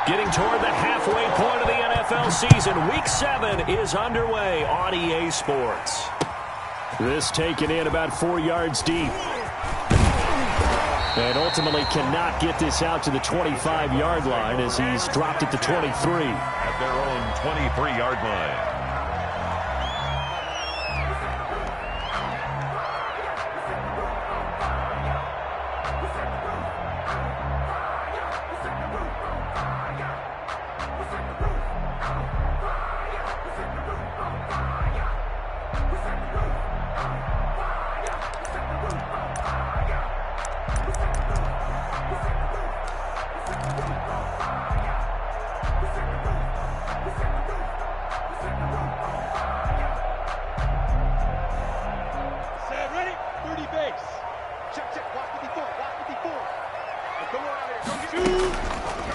Getting toward the halfway point of the NFL season. Week 7 is underway on EA Sports. This taken in about 4 yards deep. And ultimately cannot get this out to the 25-yard line as he's dropped at the 23. At their own 23-yard line.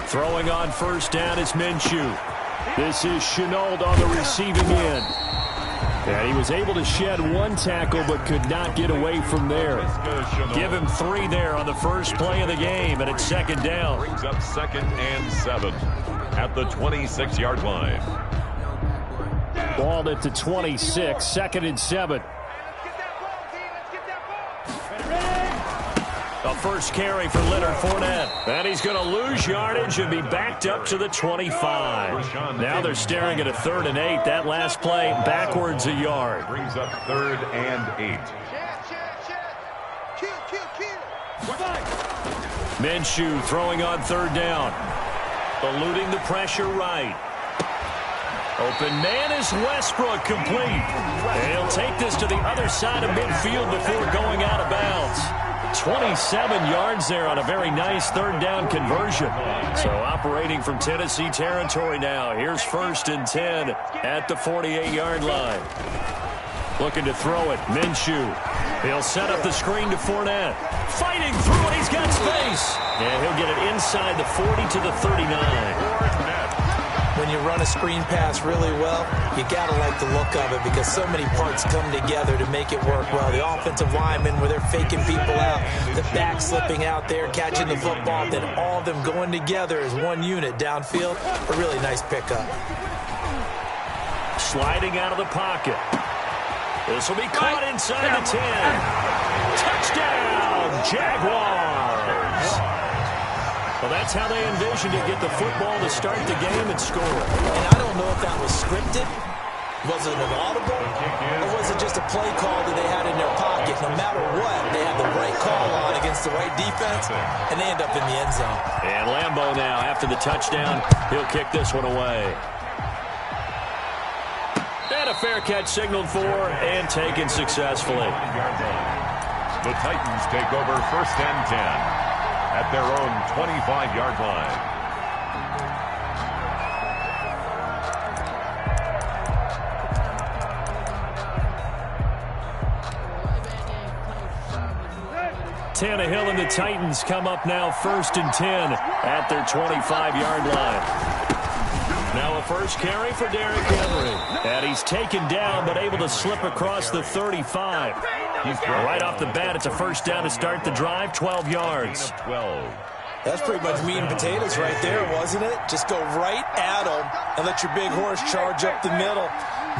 Throwing on first down is Minshew. This is Shenault on the receiving end. And he was able to shed one tackle but could not get away from there. Give him 3 there on the first play of the game, and it's second down. Brings up 2nd and 7 at the 26-yard line. Ball at the 26, 2nd and 7. A first carry for Leonard Fournette. And he's going to lose yardage and be backed up to the 25. Now they're staring at a 3rd and 8. That last play backwards a yard. Brings up 3rd and 8. Minshew throwing on 3rd down. Eluding the pressure right. Open man is Westbrook, complete. And he'll take this to the other side of midfield before going out of bounds. 27 yards there on a very nice 3rd down conversion. So operating from Tennessee territory now. Here's 1st and 10 at the 48-yard line. Looking to throw it. Minshew. He'll set up the screen to Fournette. Fighting through it. He's got space. And he'll get it inside the 40 to the 39. When you run a screen pass really well, you got to like the look of it because so many parts come together to make it work well. The offensive linemen where they're faking people out, the back slipping out there, catching the football, then all of them going together as one unit downfield. A really nice pickup. Sliding out of the pocket. This will be caught inside the 10. Touchdown, Jaguars. Well, that's how they envisioned to get the football to start the game and score. And I don't know if that was scripted. Was it an audible? Or was it just a play call that they had in their pocket? No matter what, they had the right call on against the right defense, and they end up in the end zone. And Lambeau now, after the touchdown, he'll kick this one away. And a fair catch signaled for and taken successfully. The Titans take over 1st and 10. At their own 25-yard line. Tannehill and the Titans come up now 1st and 10 at their 25-yard line. Now a first carry for Derrick Henry. And he's taken down but able to slip across the 35. Right off the bat, it's a first down to start the drive, 12 yards. 12. That's pretty much meat and potatoes right there, wasn't it? Just go right at them and let your big horse charge up the middle.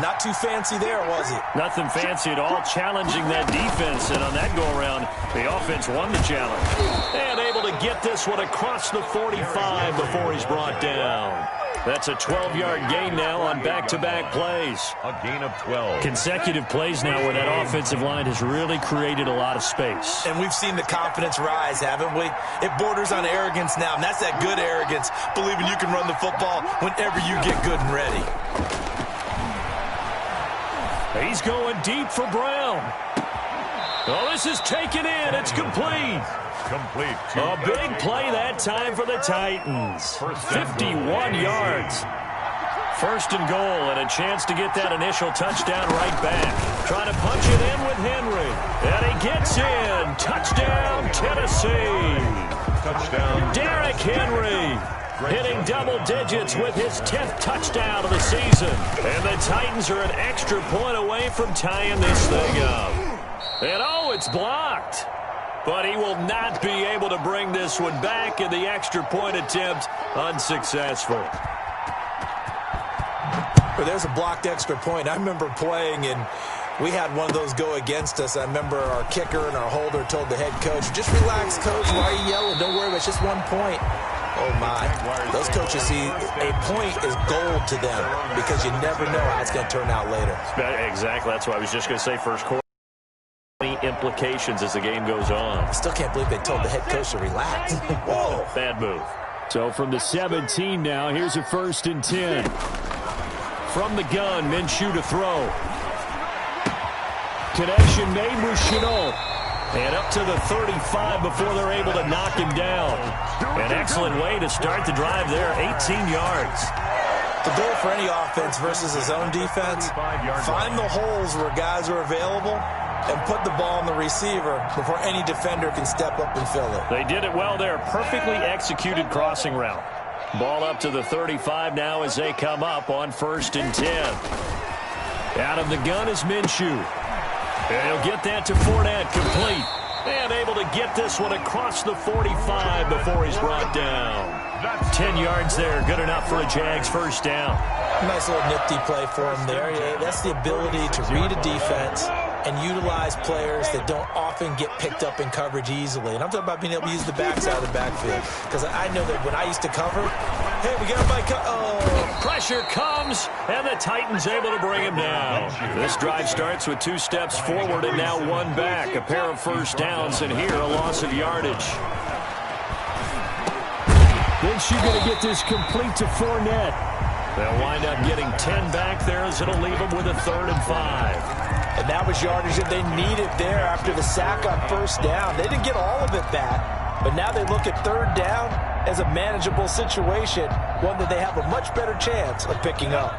Not too fancy there, was it? Nothing fancy at all, challenging that defense. And on that go-around, the offense won the challenge. And able to get this one across the 45 before he's brought down. That's a 12-yard gain now on back-to-back plays. A gain of 12. Consecutive plays now where that offensive line has really created a lot of space. And we've seen the confidence rise, haven't we? It borders on arrogance now, and that's that good arrogance, believing you can run the football whenever you get good and ready. He's going deep for Brown. Oh, this is taken in. It's complete. Complete. A big play that time for the Titans. 51 yards. 1st and goal and a chance to get that initial touchdown right back. Trying to punch it in with Henry. And he gets in. Touchdown, Tennessee. Touchdown. Derrick Henry hitting double digits with his 10th touchdown of the season. And the Titans are an extra point away from tying this thing up. And oh, it's blocked. but he will not be able to bring this one back, and the extra point attempt unsuccessful. Well, there's a blocked extra point. I remember playing, and we had one of those go against us. I remember our kicker and our holder told the head coach, just relax, coach. Why are you yelling? Don't worry about it. It's just 1 point. Oh, my. Those coaches see a point is gold to them because you never know how it's going to turn out later. Exactly. That's what I was just going to say. First quarter. Any implications as the game goes on. I still can't believe they told the head coach to relax. Whoa. Bad move. So from the 17 now, here's a 1st and 10. From the gun, Minshew to throw. Connection made with Chenault. And up to the 35 before they're able to knock him down. An excellent way to start the drive there, 18 yards. The goal for any offense versus his own defense, find the holes where guys are available and put the ball on the receiver before any defender can step up and fill it. They did it well there. Perfectly executed crossing route. Ball up to the 35 now as they come up on 1st and 10. Out of the gun is Minshew. And he'll get that to Fournette, complete. And able to get this one across the 45 before he's brought down. 10 yards there, good enough for a Jags 1st down. Nice little nifty play for him there. Yeah, that's the ability to read a defense and utilize players that don't often get picked up in coverage easily. And I'm talking about being able to use the backside of the backfield. Because I know that when I used to cover, hey, we got my pressure comes, and the Titans able to bring him down. This drive starts with 2 steps forward and now 1 back. A pair of 1st downs, and here a loss of yardage. Minshew going to get this complete to Fournette. They'll wind up getting 10 back there as it'll leave them with a 3rd and 5. And that was yardage that they needed there after the sack on 1st down. They didn't get all of it back, but now they look at 3rd down as a manageable situation, one that they have a much better chance of picking up.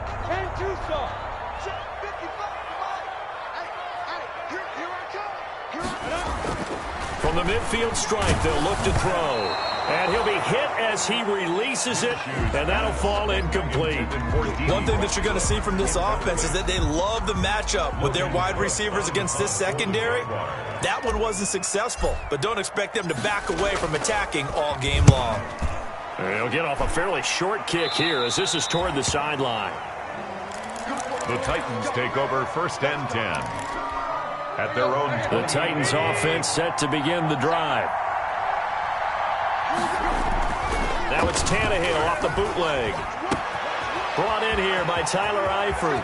From the midfield stripe, they'll look to throw. And he'll be hit as he releases it, and that'll fall incomplete. One thing that you're going to see from this offense is that they love the matchup with their wide receivers against this secondary. That one wasn't successful, but don't expect them to back away from attacking all game long. He'll get off a fairly short kick here as this is toward the sideline. The Titans take over 1st and 10. At their own 20. The Titans offense set to begin the drive. Now it's Tannehill off the bootleg. Brought in here by Tyler Eifert.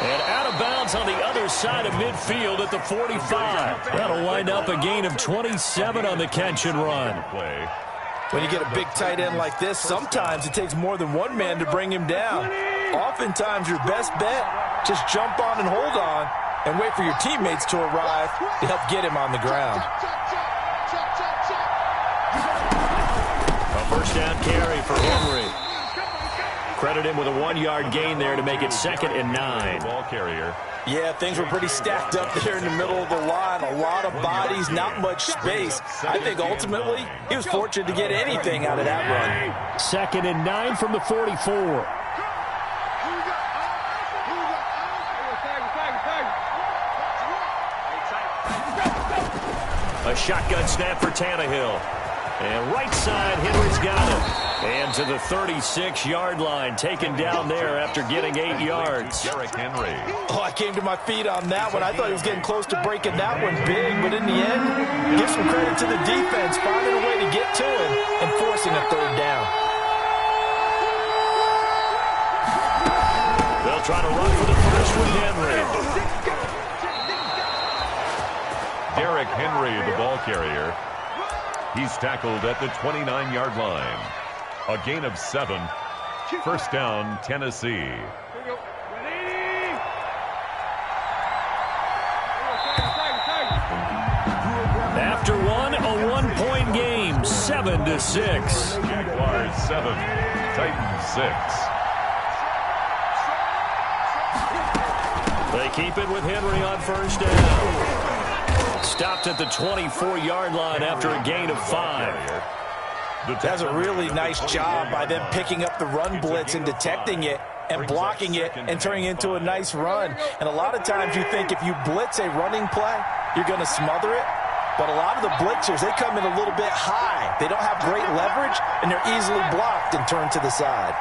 And out of bounds on the other side of midfield at the 45. That'll wind up a gain of 27 on the catch and run. When you get a big tight end like this, sometimes it takes more than one man to bring him down. Oftentimes your best bet, just jump on and hold on and wait for your teammates to arrive to help get him on the ground. A 1st down carry for Henry. Credit him with a 1-yard gain there to make it 2nd and 9. Ball carrier. Yeah, things were pretty stacked up there in the middle of the line. A lot of bodies, not much space. I think ultimately he was fortunate to get anything out of that run. 2nd and 9 from the 44. A shotgun snap for Tannehill. And right side, Henry's got it. And to the 36-yard line, taken down there after getting 8 yards. Derrick Henry. Oh, I came to my feet on that one. I thought he was getting close to breaking that one big, but in the end, give some credit to the defense, finding a way to get to him and forcing a 3rd down. They'll try to run for the first with Henry. Derrick Henry, the ball carrier. He's tackled at the 29-yard line. A gain of 7. 1st down, Tennessee. After one, a 1-point game, 7-6. Jaguars 7, Titans 6. They keep it with Henry on 1st down. Stopped at the 24-yard line after a gain of 5. That's a really nice job by them picking up the run blitz and detecting it and blocking it and turning it into a nice run. And a lot of times you think if you blitz a running play, you're going to smother it. But a lot of the blitzers, they come in a little bit high. They don't have great leverage, and they're easily blocked and turned to the side.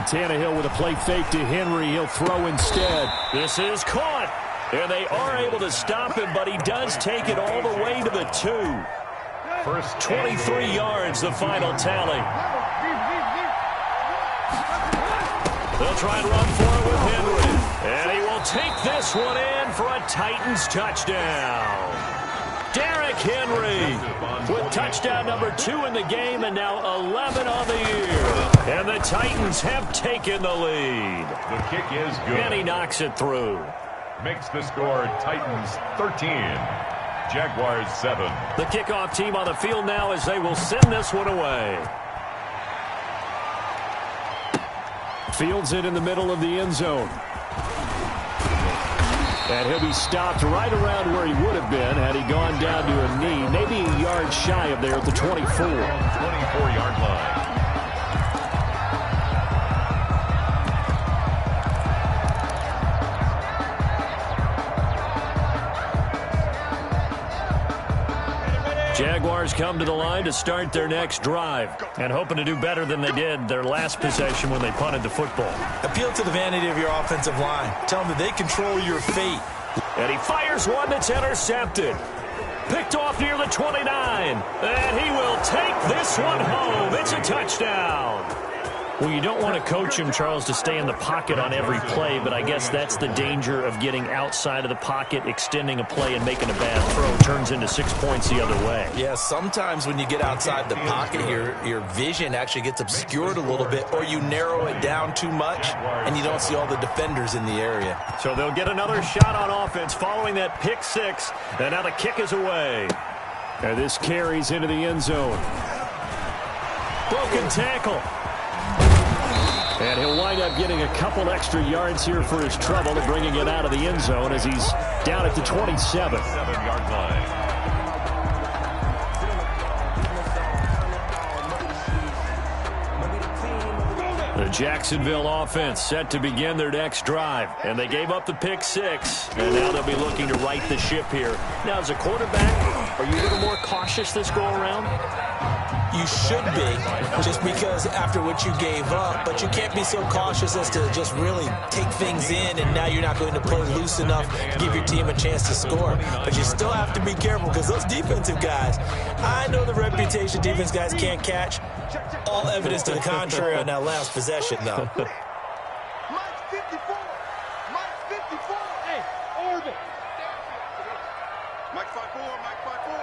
Tannehill with a play fake to Henry. He'll throw instead. This is caught. And they are able to stop him, but he does take it all the way to the 2. First 23 yards, the final tally. They'll try and run for it with Henry. And he will take this one in for a Titans touchdown. Derrick Henry with touchdown number 2 in the game and now 11 on the year. And the Titans have taken the lead. The kick is good. And he knocks it through. Makes the score Titans 13, Jaguars 7. The kickoff team on the field now as they will send this one away. Fields it in the middle of the end zone. And he'll be stopped right around where he would have been had he gone down to a knee. Maybe a yard shy of there at the 24. 24-yard line. Jaguars come to the line to start their next drive and hoping to do better than they did their last possession when they punted the football. Appeal to the vanity of your offensive line. Tell them that they control your fate. And he fires one that's intercepted. Picked off near the 29. And he will take this one home. It's a touchdown. Well, you don't want to coach him, Charles, to stay in the pocket on every play, but I guess that's the danger of getting outside of the pocket, extending a play, and making a bad throw. Turns into 6 points the other way. Yeah, sometimes when you get outside the pocket, your vision actually gets obscured a little bit, or you narrow it down too much, and you don't see all the defenders in the area. So they'll get another shot on offense following that pick 6, and now the kick is away. And this carries into the end zone. Broken tackle. And he'll wind up getting a couple extra yards here for his trouble and bringing it out of the end zone as he's down at the 27. 7-yard line. The Jacksonville offense set to begin their next drive. And they gave up the pick 6. And now they'll be looking to right the ship here. Now, as a quarterback, are you a little more cautious this go-around? You should be, just because after what you gave up, but you can't be so cautious as to just really take things in, and now you're not going to play loose enough to give your team a chance to score. But you still have to be careful because those defensive guys, I know the reputation defense guys can't catch. All evidence to the contrary on that last possession, though. Mike 54. Mike 54. Hey, orbit. Mike 54. Mike 54.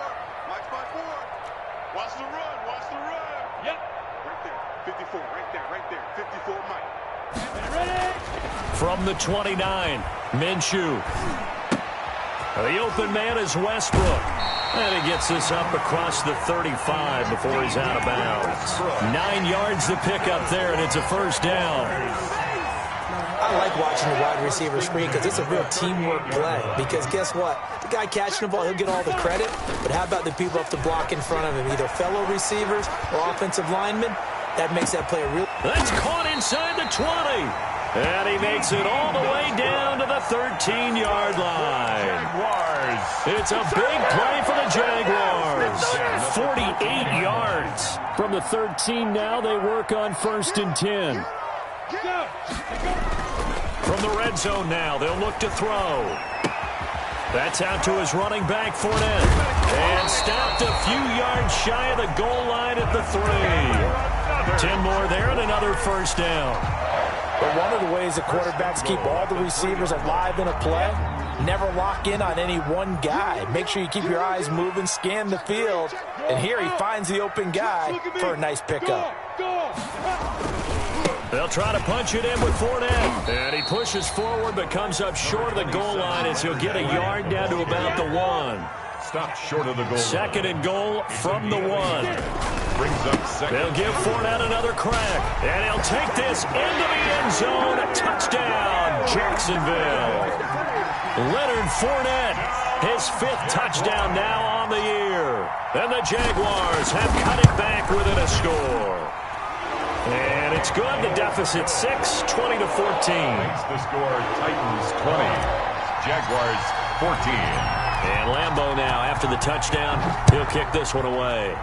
Mike 54. Watch the run. Watch the run. Yep. Right there. 54. Right there. Right there. 54 Mike. Ready? From the 29, Minshew. The open man is Westbrook. And he gets this up across the 35 before he's out of bounds. 9 yards to pick up there, and it's a first down. I like watching the wide receiver screen because it's a real teamwork play. Because guess what? The guy catching the ball, he'll get all the credit. But how about the people up the block in front of him, either fellow receivers or offensive linemen? That makes that play a real... That's caught inside the 20. And he makes it all the way down to the 13-yard line. Jaguars. It's a big play for the Jaguars. 48 yards. From the 13 now, they work on 1st and 10. From the red zone now, they'll look to throw. That's out to his running back, Fournette. And stopped a few yards shy of the goal line at the 3. 10 more there and another first down. But one of the ways that quarterbacks keep all the receivers alive in a play, never lock in on any one guy. Make sure you keep your eyes moving, scan the field. And here he finds the open guy for a nice pickup. They'll try to punch it in with Fournette. And he pushes forward but comes up short of the goal line as he'll get a yard down to about the 1. Stopped short of the goal. Second and goal from the 1. Brings up second. They'll give Fournette another crack. And he'll take this into the end zone. Touchdown, Jacksonville. Leonard Fournette, his 5th touchdown now on the year. And the Jaguars have cut it back within a score. And it's good. The deficit 6, 20-14. Makes the score Titans 20, Jaguars 14. And Lambeau now, after the touchdown, he'll kick this one away.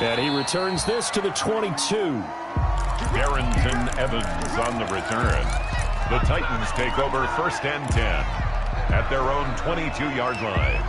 And he returns this to the 22. Darrington Evans on the return. The Titans take over 1st and 10 at their own 22-yard line.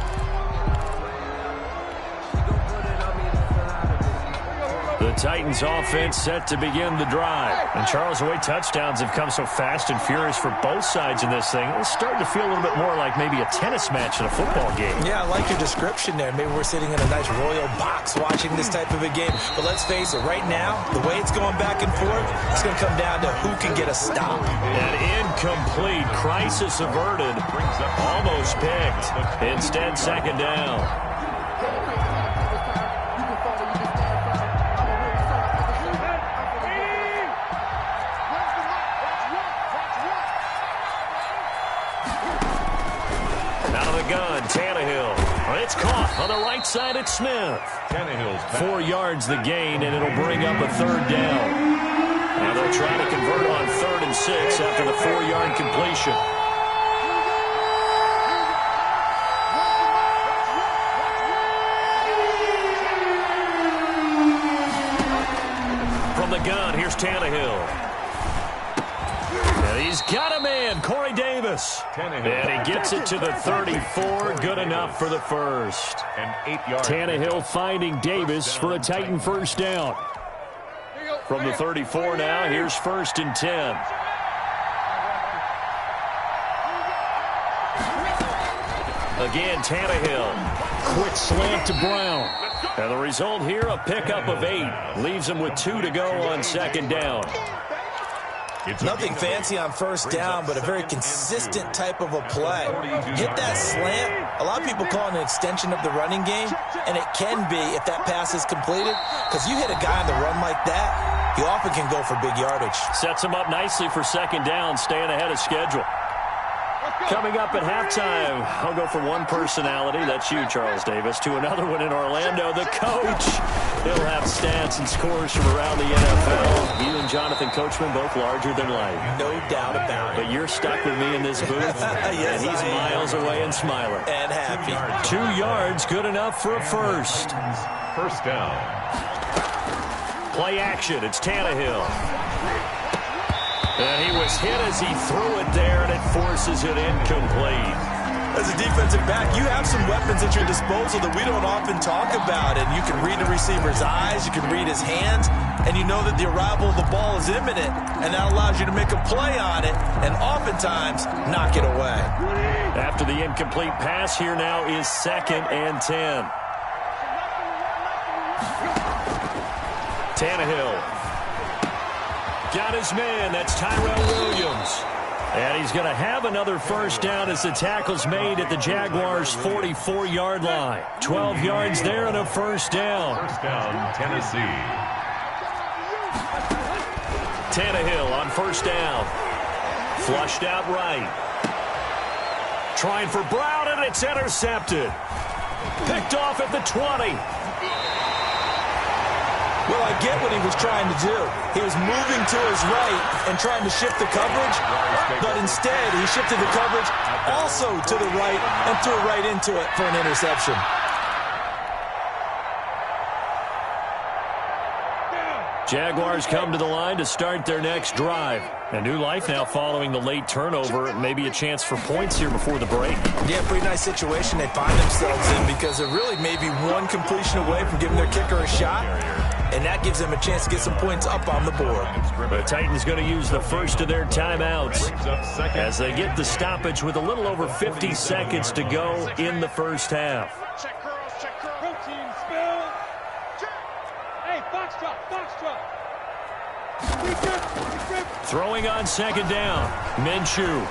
The Titans offense set to begin the drive. And Charles, the way touchdowns have come so fast and furious for both sides in this thing, it's starting to feel a little bit more like maybe a tennis match in a football game. Yeah, I like your description there. Maybe we're sitting in a nice royal box watching this type of a game. But let's face it, right now, the way it's going back and forth, it's going to come down to who can get a stop. An incomplete, crisis averted, almost picked. Instead, 2nd down. Gun, Tannehill. It's caught on the right side at Smith. Tannehill's 4 yards the gain, and it'll bring up a 3rd down. Now they'll try to convert on 3rd and 6 after the 4-yard completion. From the gun, here's Tannehill. He's got a man, Corey Davis. And he gets it to the 34. Good enough for the first. An 8-yard. Tannehill finding Davis for a Titan 1st down. From the 34 now, here's 1st and 10. Again, Tannehill. Quick slant to Brown. And the result here, a pickup of 8. Leaves him with 2 to go on 2nd down. Nothing fancy on 1st down, but a very consistent type of a play. Hit that slant. A lot of people call it an extension of the running game, and it can be if that pass is completed, because you hit a guy on the run like that, he often can go for big yardage. Sets him up nicely for 2nd down, staying ahead of schedule. Coming up at halftime, I'll go from one personality, that's you, Charles Davis, to another one in Orlando, the coach. He'll have stats and scores from around the NFL. You and Jonathan Coachman both larger than life. No doubt about it. But you're stuck with me in this booth, yes, and he's miles away and smiling. And happy. 2 yards, good enough for a first. 1st down. Play action, it's Tannehill. And he was hit as he threw it there, and it forces it incomplete. As a defensive back, you have some weapons at your disposal that we don't often talk about. And you can read the receiver's eyes, you can read his hands, and you know that the arrival of the ball is imminent. And that allows you to make a play on it, and oftentimes knock it away. After the incomplete pass, here now is 2nd and 10. Tannehill. Got his man, that's Tyrell Williams. And he's going to have another 1st down as the tackle's made at the Jaguars' 44-yard line. 12 yards there and a 1st down. 1st down, Tennessee. Tannehill on 1st down. Flushed out right. Trying for Brown, and it's intercepted. Picked off at the 20. Well, I get what he was trying to do. He was moving to his right and trying to shift the coverage, but instead he shifted the coverage also to the right and threw right into it for an interception. Jaguars come to the line to start their next drive. A new life now following the late turnover. Maybe a chance for points here before the break. Yeah, pretty nice situation they find themselves in because they're really maybe one completion away from giving their kicker a shot. And that gives them a chance to get some points up on the board. The Titans going to use the first of their timeouts as they get the stoppage with a little over 50 seconds to go in the first half. Check girls, check girls. Protein spill. Check. Hey, box truck. Throwing on 2nd down. Minshew.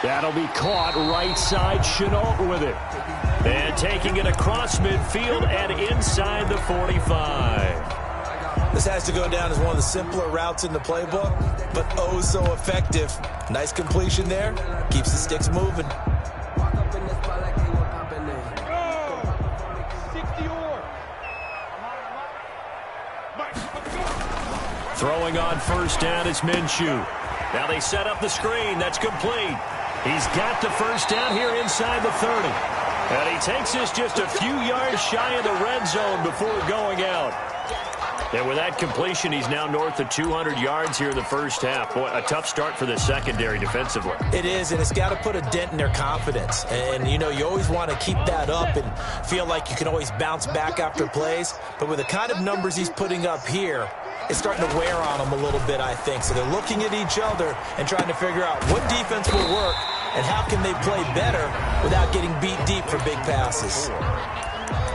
That'll be caught right side. Chenault with it. And taking it across midfield and inside the 45. This has to go down as one of the simpler routes in the playbook, but oh so effective. Nice completion there. Keeps the sticks moving. Throwing on first down is Minshew. Now they set up the screen. That's complete. He's got the first down here inside the 30. And he takes this just a few yards shy of the red zone before going out. And with that completion, he's now north of 200 yards here in the first half. Boy, a tough start for the secondary defensively. It is, and it's got to put a dent in their confidence. And, you know, you always want to keep that up and feel like you can always bounce back after plays. But with the kind of numbers he's putting up here, it's starting to wear on them a little bit, I think. So they're looking at each other and trying to figure out what defense will work and how can they play better without getting beat deep for big passes.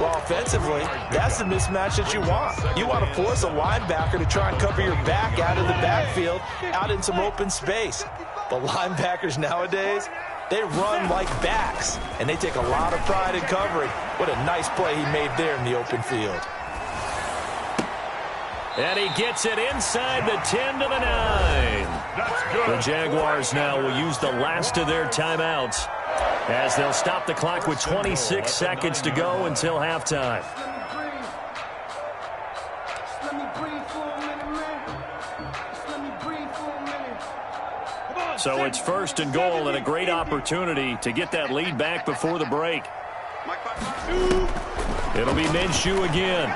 Well, offensively, that's the mismatch that you want. You want to force a linebacker to try and cover your back out of the backfield, out in some open space. But linebackers nowadays, they run like backs, and they take a lot of pride in covering. What a nice play he made there in the open field. And he gets it inside the 10 to the 9. That's good. The Jaguars now will use the last of their timeouts as they'll stop the clock with 26 seconds to go until halftime. So it's first and goal and a great opportunity to get that lead back before the break. It'll be Minshew again.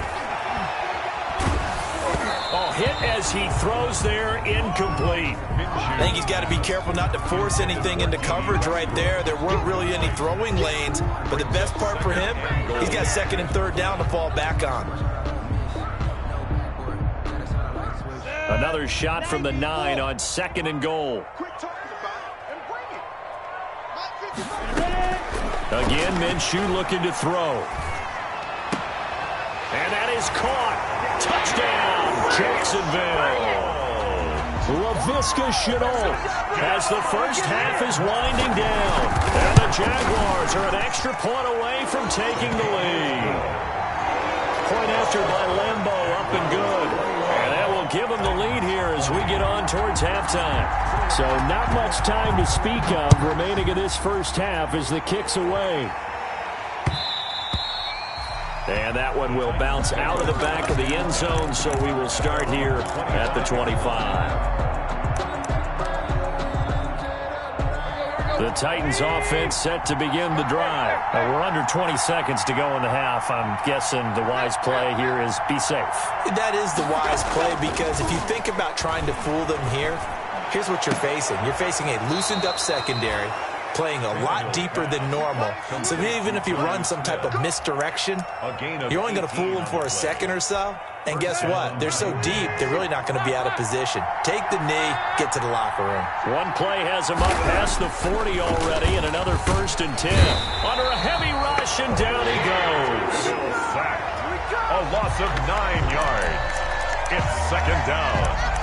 Oh, hit as he throws there, incomplete. I think he's got to be careful not to force anything into coverage right there. There weren't really any throwing lanes, but the best part for him, he's got second and third down to fall back on. Another shot from the 9 on second and goal. Again, Minshew looking to throw. And that is caught. Touchdown, Jacksonville. Laviska Shenault as the first half is winding down. And the Jaguars are an extra point away from taking the lead. Point after by Lambo, up and good. And that will give them the lead here as we get on towards halftime. So not much time to speak of remaining in this first half as the kick's away. And that one will bounce out of the back of the end zone, so we will start here at the 25. The Titans offense set to begin the drive. We're under 20 seconds to go in the half. I'm guessing the wise play here is be safe. That is the wise play, because if you think about trying to fool them here, here's what you're facing. You're facing a loosened up secondary, playing a lot deeper than normal. So even if you run some type of misdirection, you're only going to fool them for a second or so. And guess what? They're so deep, they're really not going to be out of position. Take the knee, get to the locker room. One play has him up past the 40 already, and another first and 10. Under a heavy rush, and down he goes. A loss of 9 yards. It's second down.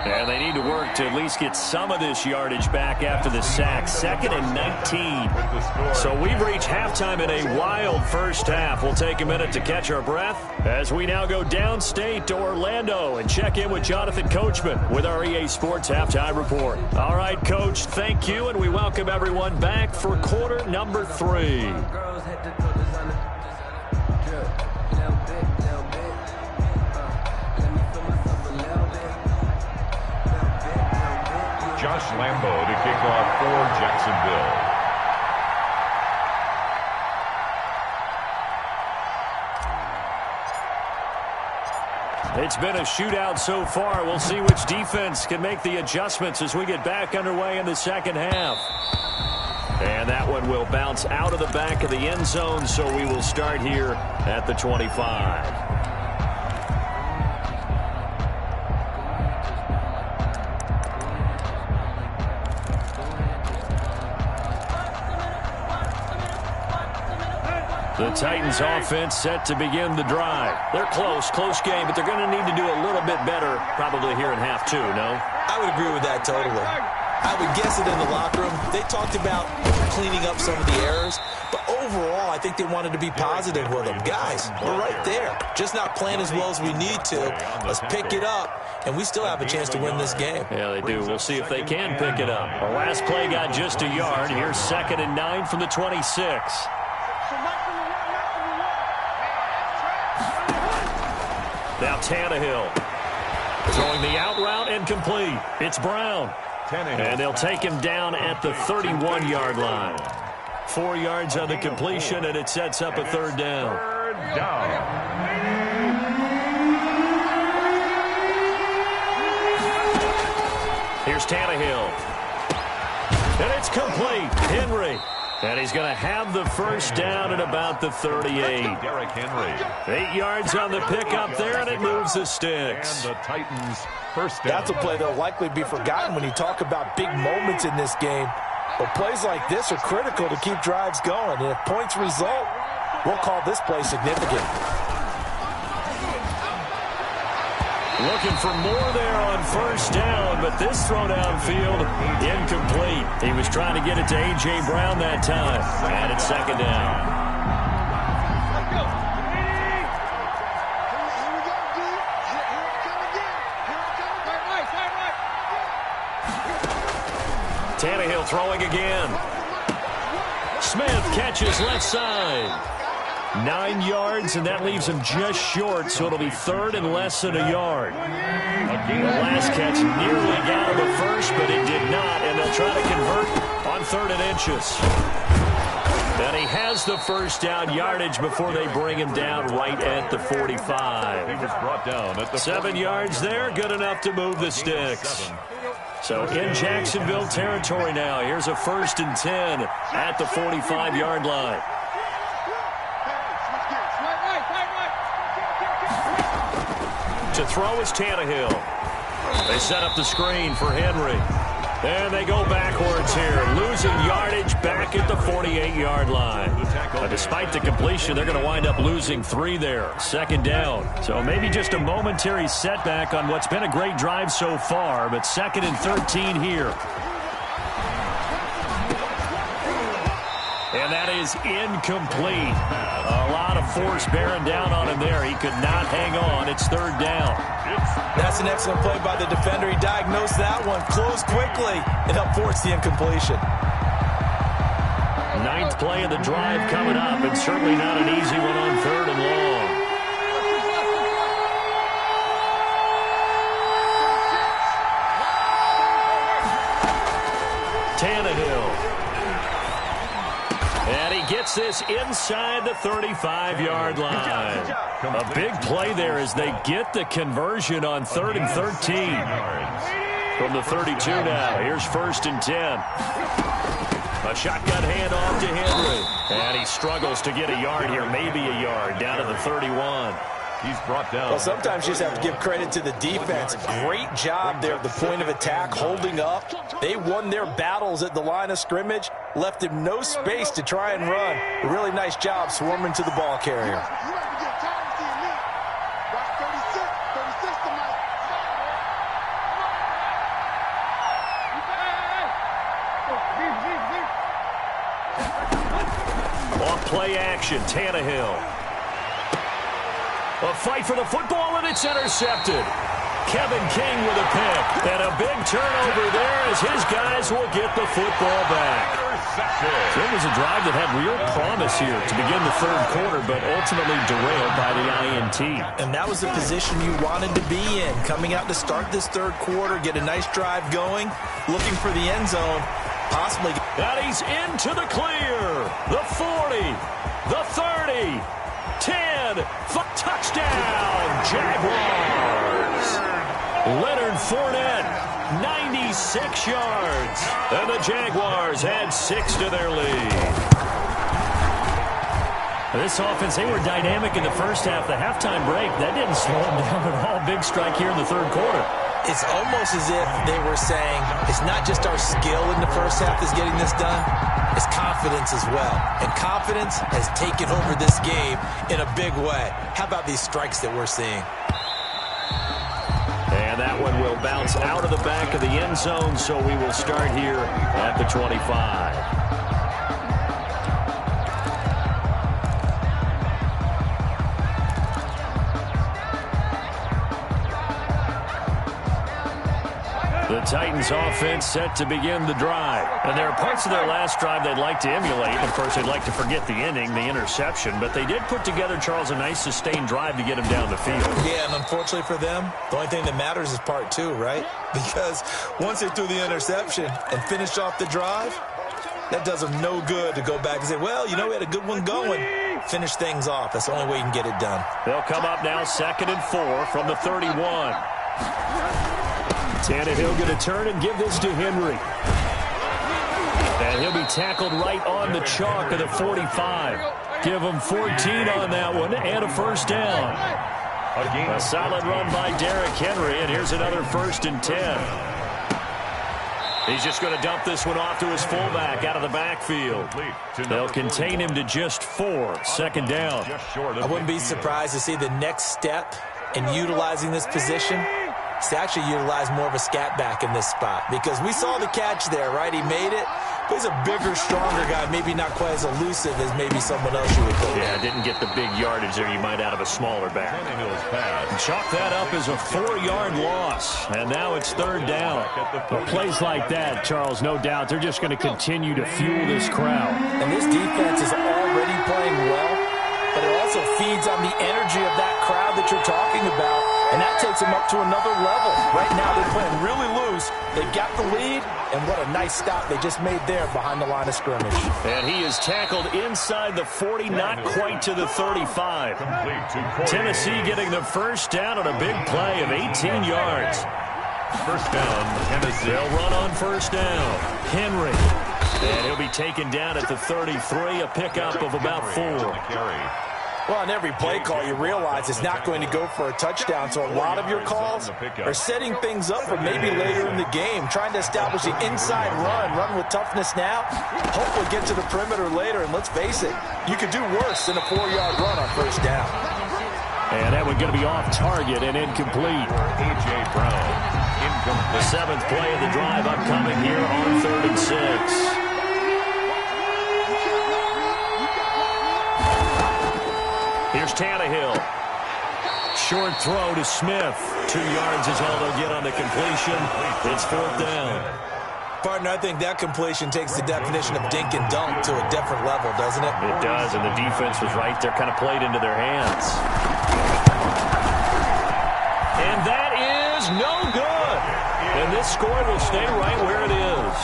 And they need to work to at least get some of this yardage back after the sack. Second and 19. So we've reached halftime in a wild first half. We'll take a minute to catch our breath as we now go downstate to Orlando and check in with Jonathan Coachman with our EA Sports Halftime Report. All right, Coach, thank you, and we welcome everyone back for quarter number 3. Josh Lambo to kick off for Jacksonville. It's been a shootout so far. We'll see which defense can make the adjustments as we get back underway in the second half. And that one will bounce out of the back of the end zone, so we will start here at the 25. The Titans offense set to begin the drive. They're close game, but they're going to need to do a little bit better probably here in half 2, no? I would agree with that totally. I would guess it in the locker room. They talked about cleaning up some of the errors, but overall, I think they wanted to be positive with them. Guys, we're right there. Just not playing as well as we need to. Let's pick it up, and we still have a chance to win this game. Yeah, they do. We'll see if they can pick it up. Our last play got just a yard. Here's second and 9 from the 26. Now Tannehill. Throwing the out route and complete. It's Brown. And they'll take him down at the 31-yard line. 4 yards on the completion, and it sets up a third down. Third down. Here's Tannehill. And it's complete. Henry. And he's going to have the first down at about the 38. Derrick Henry. 8 yards on the pickup there, and it moves the sticks. And the Titans first down. That's a play that will likely be forgotten when you talk about big moments in this game. But plays like this are critical to keep drives going. And if points result, we'll call this play significant. Looking for more there on first down, but this throw downfield incomplete. He was trying to get it to A.J. Brown that time. And it's second down. Tannehill throwing again. Smith catches left side. 9 yards, and that leaves him just short, so it'll be third and less than a yard. The last catch nearly got him a first, but it did not, and they'll try to convert on 3rd and inches. And he has the first down yardage before they bring him down right at the 45. He was brought down at the 7 yards there, good enough to move the sticks. So in Jacksonville territory now. Here's a 1st and 10 at the 45-yard line. To throw is Tannehill. They set up the screen for Henry. And they go backwards here, losing yardage back at the 48-yard line. But despite the completion, they're going to wind up losing 3 there. 2nd down. So maybe just a momentary setback on what's been a great drive so far, but 2nd and 13 here. And that is incomplete. A lot of force bearing down on him there. He could not hang on. It's 3rd down. That's an excellent play by the defender. He diagnosed that one, closed quickly, and helped force the incompletion. 9th play of the drive coming up, and certainly not an easy one on 3rd and long. Tannehill. And he gets this inside the 35-yard line. A big play there as they get the conversion on 3rd and 13. From the 32 now. Here's 1st and 10. A shotgun handoff to Henry. And he struggles to get a yard here, maybe a yard, down to the 31. He's brought down. Well, sometimes you just have to give credit to the defense. Great job there at the point of attack, holding up. They won their battles at the line of scrimmage, left him no space to try and run. A really nice job swarming to the ball carrier. Off play action, Tannehill. A fight for the football, and it's intercepted. Kevin King with a pick. And a big turnover there as his guys will get the football back. So it was a drive that had real promise here to begin the 3rd quarter, but ultimately derailed by the INT. And that was the position you wanted to be in. Coming out to start this 3rd quarter, get a nice drive going, looking for the end zone, possibly. And he's into the clear. The 40, the 30. 10, touchdown, Jaguars. Leonard Fournette, 96 yards. And the Jaguars add 6 to their lead. This offense, they were dynamic in the first half. The halftime break, that didn't slow them down at all. Big strike here in the 3rd quarter. It's almost as if they were saying, it's not just our skill in the first half that's getting this done, it's confidence as well. And confidence has taken over this game in a big way. How about these strikes that we're seeing? And that one will bounce out of the back of the end zone, so we will start here at the 25. The Titans offense set to begin the drive. And there are parts of their last drive they'd like to emulate. Of course, they'd like to forget the inning, the interception. But they did put together, Charles, a nice sustained drive to get him down the field. Yeah, and unfortunately for them, the only thing that matters is part two, right? Because once they threw the interception and finished off the drive, that does them no good to go back and say, well, you know, we had a good one going. Finish things off. That's the only way you can get it done. They'll come up now 2nd and 4 from the 31. Tannehill going to turn and give this to Henry. And he'll be tackled right on the chalk of the 45. Give him 14 on that one and a first down. A solid run by Derrick Henry, and here's another 1st and 10. He's just going to dump this one off to his fullback out of the backfield. They'll contain him to just 4. 2nd down. I wouldn't be surprised to see the next step in utilizing this position is to actually utilize more of a scat back in this spot. Because we saw the catch there, right? He made it. But he's a bigger, stronger guy, maybe not quite as elusive as maybe someone else you would put. Yeah, didn't get the big yardage there you might out of a smaller back. Chalk that up as a 4-yard loss, and now it's 3rd down. But plays like that, Charles, no doubt, they're just going to continue to fuel this crowd. And this defense is already playing well, but it also feeds on the energy of that crowd that you're talking about, and that takes them up to another level. Right now they're playing really loose. They've got the lead, and what a nice stop they just made there behind the line of scrimmage. And he is tackled inside the 40, not quite to the 35. Tennessee getting the first down on a big play of 18 yards. First down, Tennessee. They'll run on first down. Henry. And he'll be taken down at the 33, a pickup of about 4. Well, on every play call, you realize it's not going to go for a touchdown, so a lot of your calls are setting things up for maybe later in the game, trying to establish the inside run with toughness now, hopefully get to the perimeter later, and let's face it, you could do worse than a 4-yard run on first down. And that one's going to be off target and incomplete. A.J. Brown, incomplete. The 7th play of the drive upcoming here on 3rd and 6. Here's Tannehill. Short throw to Smith. 2 yards is all they'll get on the completion. It's 4th down. Partner, I think that completion takes the definition of dink and dunk to a different level, doesn't it? It does, and the defense was right there, kind of played into their hands. And that is no good. And this score will stay right where it is.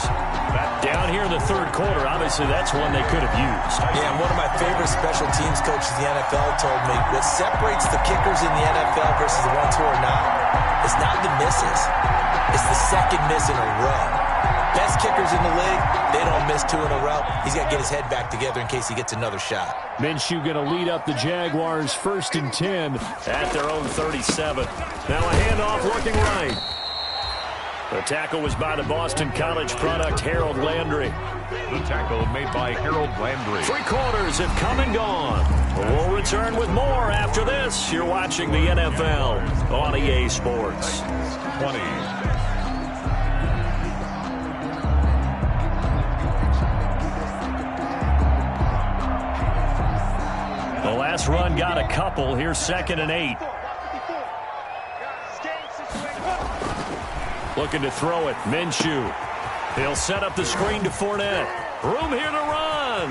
Down here in the 3rd quarter, obviously that's one they could have used. Yeah, and one of my favorite special teams coaches in the NFL told me what separates the kickers in the NFL versus the ones who are not is not the misses. It's the second miss in a row. Best kickers in the league, they don't miss 2 in a row. He's got to get his head back together in case he gets another shot. Minshew going to lead up the Jaguars 1st and 10. At their own 37. Now a handoff looking right. The tackle was by the Boston College product, Harold Landry. The tackle made by Harold Landry. 3 quarters have come and gone. We'll return with more after this. You're watching the NFL on EA Sports. 20. The last run got a couple. Here's 2nd and 8. Looking to throw it. Minshew. He'll set up the screen to Fournette. Room here to run.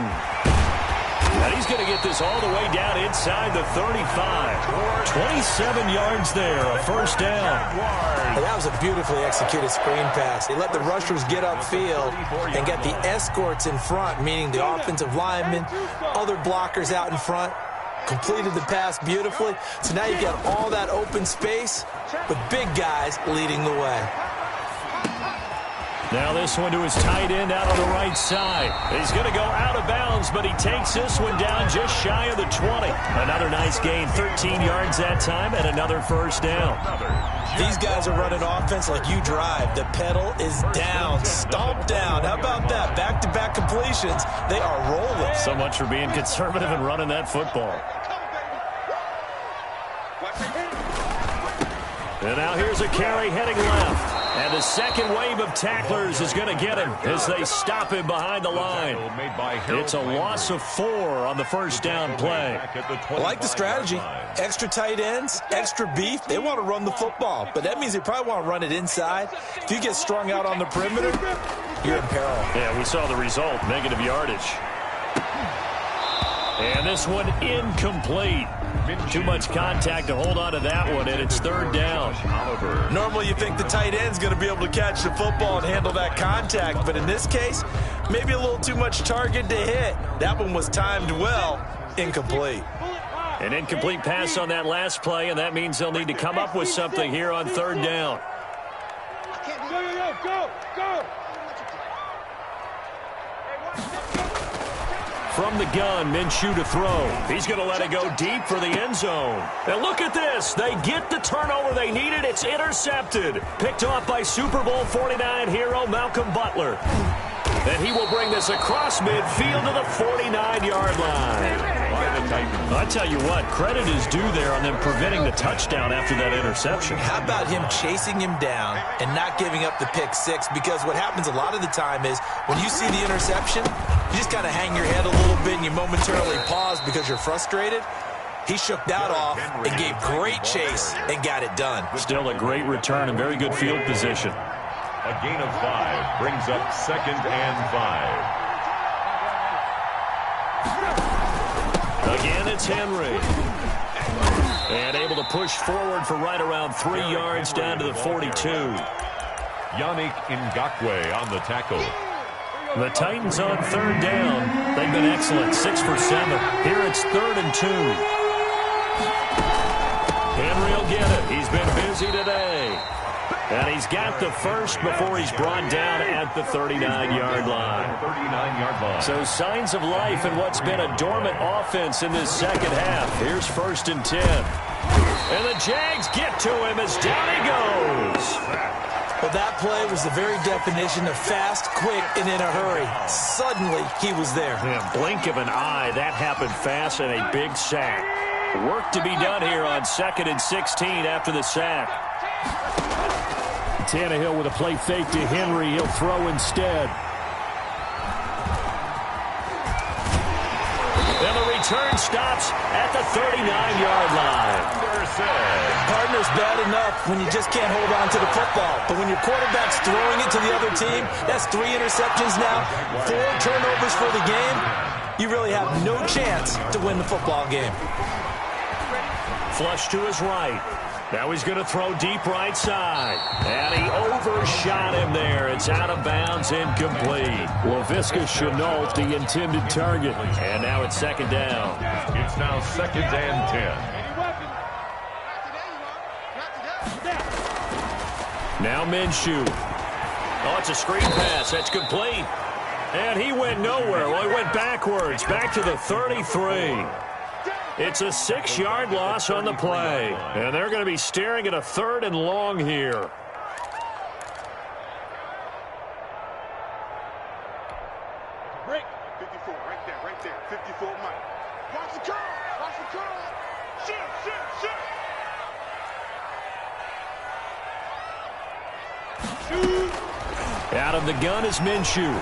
And he's going to get this all the way down inside the 35. 27 yards there, a first down. Well, that was a beautifully executed screen pass. They let the rushers get upfield and get the escorts in front, meaning the offensive linemen, other blockers out in front. Completed the pass beautifully. So now you've got all that open space with big guys leading the way. Now this one to his tight end out on the right side. He's going to go out of bounds, but he takes this one down just shy of the 20. Another nice gain, 13 yards that time, and another first down. These guys are running offense like you drive. The pedal is down, stomp down. How about that? Back-to-back completions. They are rolling. So much for being conservative and running that football. And now here's a carry heading left. And the second wave of tacklers is going to get him as they stop him behind the line. It's a loss of 4 on the first down play. I like the strategy. Extra tight ends, extra beef. They want to run the football, but that means they probably want to run it inside. If you get strung out on the perimeter, you're in peril. Yeah, we saw the result, negative yardage. And this one incomplete. Too much contact to hold on to that one, and it's third down. Normally you think the tight end's going to be able to catch the football and handle that contact, but in this case, maybe a little too much target to hit. That one was timed well, incomplete. An incomplete pass on that last play, and that means they'll need to come up with something here on third down. Go! From the gun, Minshew to throw. He's going to let it go deep for the end zone. And look at this. They get the turnover they needed. It's intercepted. Picked off by Super Bowl 49 hero Malcolm Butler. And he will bring this across midfield to the 49-yard line. I tell you what, credit is due there on them preventing the touchdown after that interception. How about him chasing him down and not giving up the pick six? Because what happens a lot of the time is when you see the interception, you just kind of hang your head a little bit and you momentarily pause because you're frustrated. He shook that off and gave great chase and got it done. Still a great return and very good field position. A gain of 5 brings up 2nd and 5. Again, it's Henry. And able to push forward for right around 3 yards down to the 42. Yannick Ngakoue on the tackle. The Titans on third down. They've been excellent, 6 for 7. Here it's 3rd and 2. Henry will get it. He's been busy today. And he's got the first before he's brought down at the 39-yard line. So signs of life in what's been a dormant offense in this second half. Here's 1st and 10. And the Jags get to him as down he goes. Well, that play was the very definition of fast, quick, and in a hurry. Suddenly, he was there. Yeah, blink of an eye, that happened fast and a big sack. Work to be done here on 2nd and 16 after the sack. Tannehill with a play fake to Henry. He'll throw instead. And the return stops at the 39-yard line. Partner's bad enough when you just can't hold on to the football. But when your quarterback's throwing it to the other team, that's 3 interceptions now, 4 turnovers for the game. You really have no chance to win the football game. Flush to his right. Now he's going to throw deep right side. And he overshot him there. It's out of bounds, incomplete. Laviska Shenault, the intended target. And now it's 2nd down. It's now 2nd and 10. Now Minshew. Oh, it's a screen pass. That's complete. And he went nowhere. Well, he went backwards, back to the 33. It's a 6-yard loss on the play. And they're going to be staring at a 3rd and long here. Break. 54, right there. 54, Mike. Watch the curl. Shit. Out of the gun is Minshew.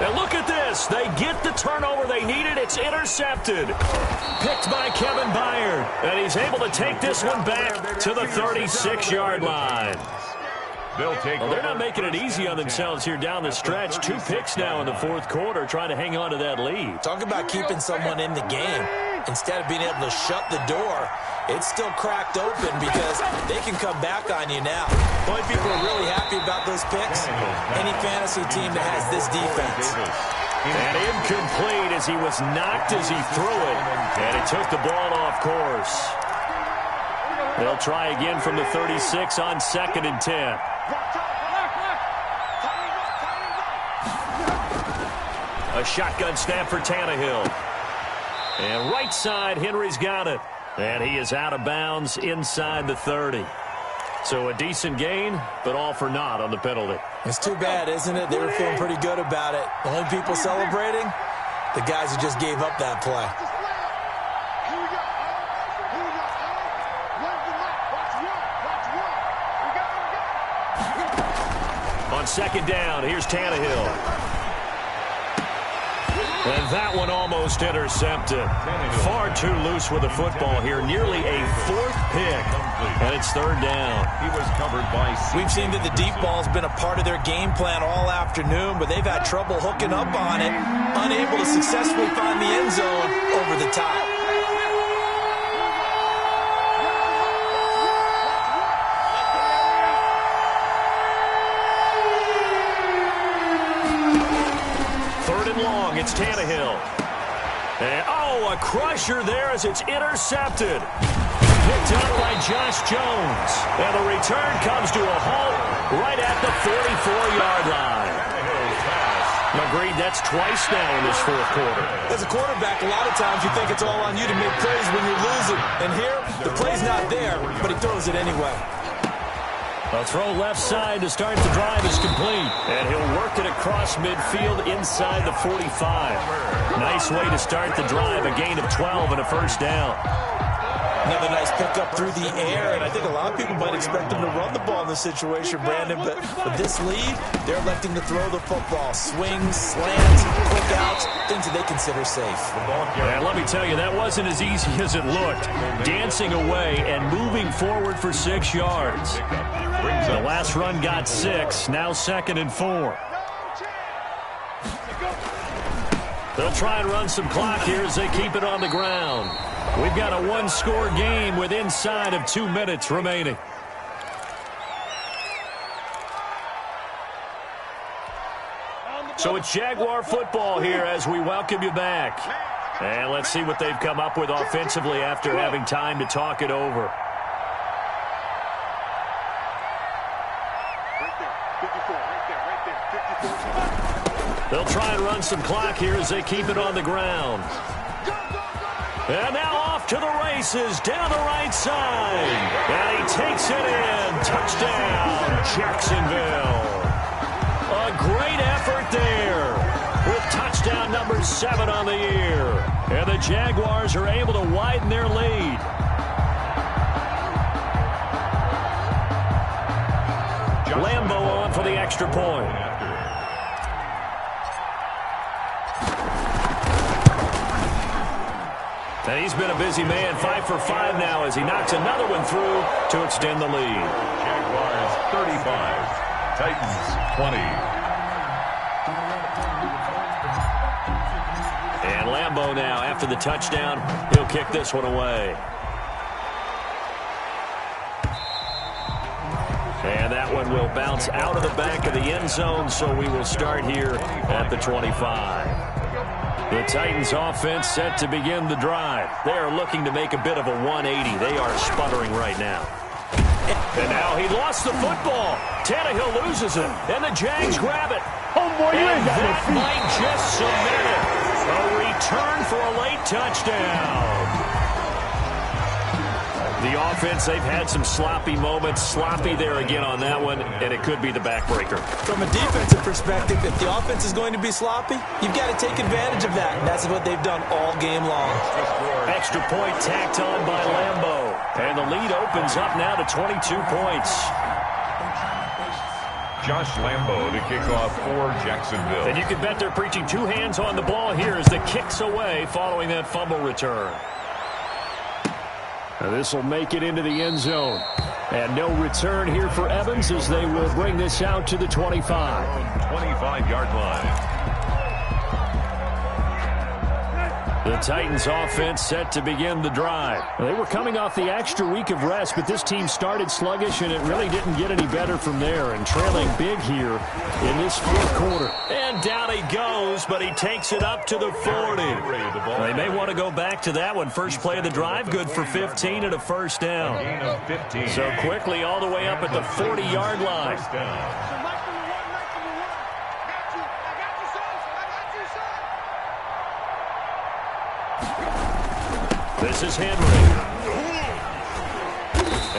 And look at this. They get the turnover they needed. It's intercepted. Picked by Kevin Byard. And he's able to take this one back to the 36-yard line. They're not making it easy on themselves here down the stretch. 2 picks now in the 4th quarter trying to hang on to that lead. Talk about keeping someone in the game. Instead of being able to shut the door, it's still cracked open because they can come back on you now. The only people are really happy about those picks, any fantasy team that has this defense. And incomplete as he was knocked as he threw it. And he took the ball off course. They'll try again from the 36 on 2nd and 10. A shotgun snap for Tannehill. And right side, Henry's got it. And he is out of bounds inside the 30. So a decent gain, but all for naught on the penalty. It's too bad, isn't it? They were feeling pretty good about it. The only people celebrating, the guys who just gave up that play. On second down, here's Tannehill. And that one almost intercepted. Far too loose with the football here. Nearly a fourth pick. And it's third down. He was covered by We've seen that the deep ball's been a part of their game plan all afternoon, but they've had trouble hooking up on it. Unable to successfully find the end zone over the top. It's Tannehill. And, a crusher there as it's intercepted. Picked up by Josh Jones. And the return comes to a halt right at the 44-yard line. Agreed, that's twice now in this fourth quarter. As a quarterback, a lot of times you think it's all on you to make plays when you're losing. And here, the play's not there, but he throws it anyway. A throw left side to start the drive is complete. And he'll work it across midfield inside the 45. Nice way to start the drive. A gain of 12 and a first down. Another nice pickup through the air, and I think a lot of people might expect him to run the ball in this situation, Brandon, but with this lead, they're electing to throw the football. Swings, slants, quick outs, things that they consider safe. And let me tell you, that wasn't as easy as it looked. Dancing away and moving forward for 6 yards. The last run got 6, now 2nd and 4. They'll try and run some clock here as they keep it on the ground. We've got a one-score game with inside of 2 minutes remaining. So it's Jaguar football here as we welcome you back. And let's see what they've come up with offensively after having time to talk it over. They'll try and run some clock here as they keep it on the ground. And now off to the races down the right side. And he takes it in. Touchdown, Jacksonville. A great effort there with touchdown number 7 on the year. And the Jaguars are able to widen their lead. Lambo on for the extra point. And he's been a busy man, 5 for 5 now as he knocks another one through to extend the lead. Jaguars 35, Titans 20. And Lambo now, after the touchdown, he'll kick this one away. And that one will bounce out of the back of the end zone, so we will start here at the 25. The Titans offense set to begin the drive. They are looking to make a bit of a 180. They are sputtering right now. And now he lost the football. Tannehill loses it, and the Jags grab it. Oh, boy, you ain't got that might just submit it. A return for a late touchdown. The offense, they've had some sloppy moments. Sloppy there again on that one, and it could be the backbreaker. From a defensive perspective, if the offense is going to be sloppy, you've got to take advantage of that, and that's what they've done all game long. Extra point tacked on by Lambo, and the lead opens up now to 22 points. Josh Lambo to kick off for Jacksonville. And you can bet they're preaching 2 hands on the ball here as the kick's away following that fumble return. Now this will make it into the end zone. And no return here for Evans as they will bring this out to the 25. 25-yard line. The Titans offense set to begin the drive. They were coming off the extra week of rest, but this team started sluggish, and it really didn't get any better from there. And trailing big here in this fourth quarter. And down he goes, but he takes it up to the 40. They may want to go back to that one. First play of the drive, good for 15 and a first down. Gain of 15. So quickly all the way up at the 40-yard line. First down. This is Henry.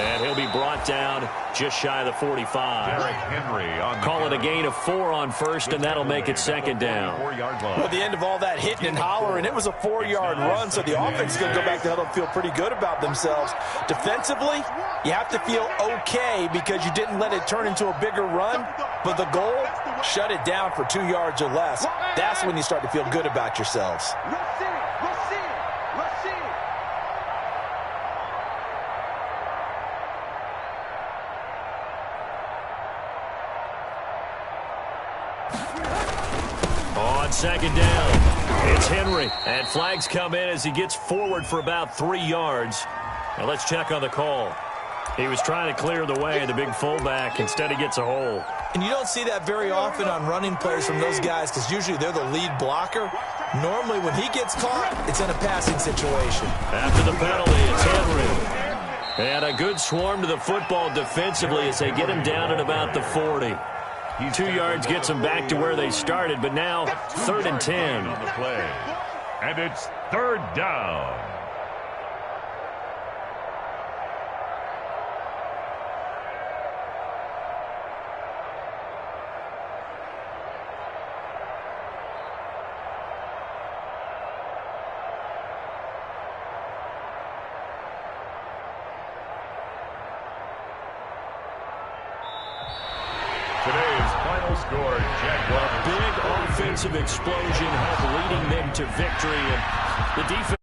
And he'll be brought down just shy of the 45. Derrick Henry on Call it a gain of 4 on first, and that'll make it second down. Well, at the end of all that hitting and hollering, it was a 4-yard run, so the offense is going to go back to huddle and feel pretty good about themselves. Defensively, you have to feel okay because you didn't let it turn into a bigger run, but the goal, shut it down for 2 yards or less. That's when you start to feel good about yourselves. On second down, it's Henry. And flags come in as he gets forward for about 3 yards. Now let's check on the call. He was trying to clear the way, the big fullback. Instead, he gets a hold. And you don't see that very often on running plays from those guys because usually they're the lead blocker. Normally, when he gets caught, it's in a passing situation. After the penalty, it's Henry. And a good swarm to the football defensively as they get him down at about the 40. 2 yards gets them back to where they started, but now 3rd and 10. on the play. And it's 3rd down. Today's final score, Jaguars. Big offensive explosion helped leading them to victory, and the defense